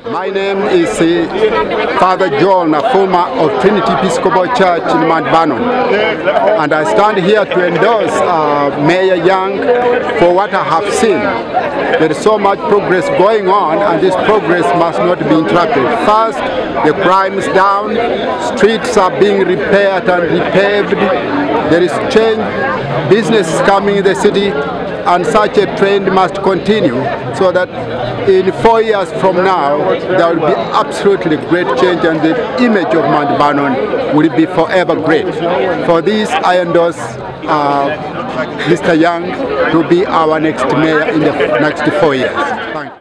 My name is Father John Afuma of Trinity Episcopal Church in Mount Vernon, and I stand here to endorse Mayor Young for what I have seen. There is so much progress going on, and this progress must not be interrupted. First, the crime is down, streets are being repaired and repaved, there is change, business is coming in the city, and such a trend must continue so that in 4 years from now there will be absolutely great change and the image of Mount Vernon will be forever great. For this I endorse Mr. Young to be our next mayor in the next 4 years. Thank you.